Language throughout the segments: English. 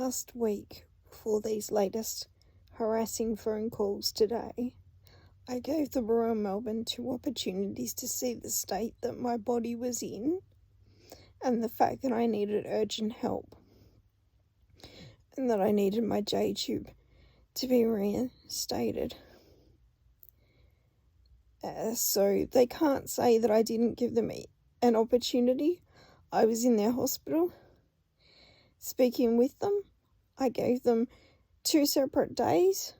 last week, before these latest harassing phone calls today, I gave the Royal Melbourne 2 opportunities to see the state that my body was in and the fact that I needed urgent help and that I needed my J-tube to be reinstated. So they can't say that I didn't give them an opportunity. I was in their hospital speaking with them. I gave them 2 separate days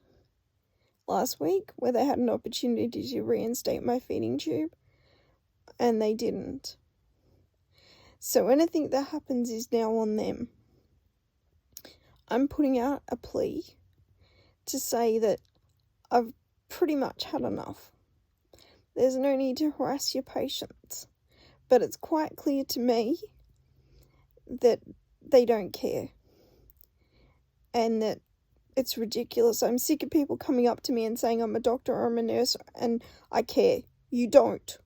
last week where they had an opportunity to reinstate my feeding tube, and they didn't. So anything that happens is now on them. I'm putting out a plea to say that I've pretty much had enough. There's no need to harass your patients, but it's quite clear to me that they don't care and that it's ridiculous. I'm sick of people coming up to me and saying I'm a doctor or I'm a nurse and I care. You don't.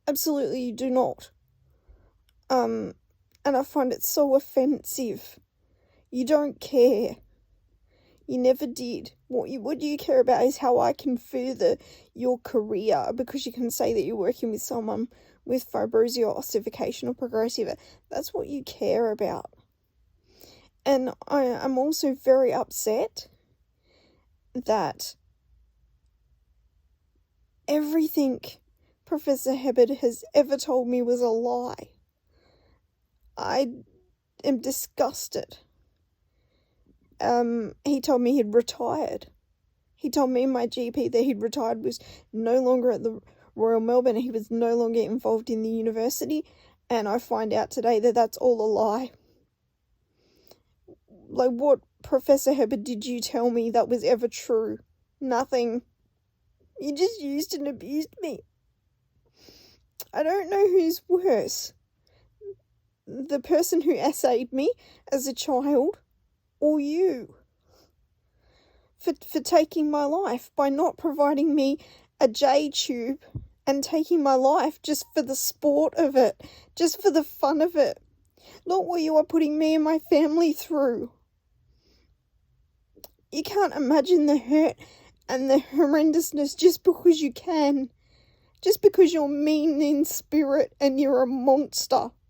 Absolutely you do not. And I find it so offensive. You don't care. You never did. What you care about is how I can further your career, because you can say that you're working with someone with fibrosis or ossification or progressive. That's what you care about. And I'm also very upset that everything Professor Hebbard has ever told me was a lie. I am disgusted. He told me he'd retired. He told me, my GP, that he'd retired, was no longer at the Royal Melbourne, he was no longer involved in the university, and I find out today that that's all a lie. Like, what, Professor Hebbard, did you tell me that was ever true? Nothing. You just used and abused me. I don't know who's worse. The person who essayed me as a child, or you, for taking my life by not providing me a J-tube and taking my life just for the sport of it, just for the fun of it. Not what you are putting me and my family through. You can't imagine the hurt and the horrendousness just because you can. Just because you're mean in spirit and you're a monster.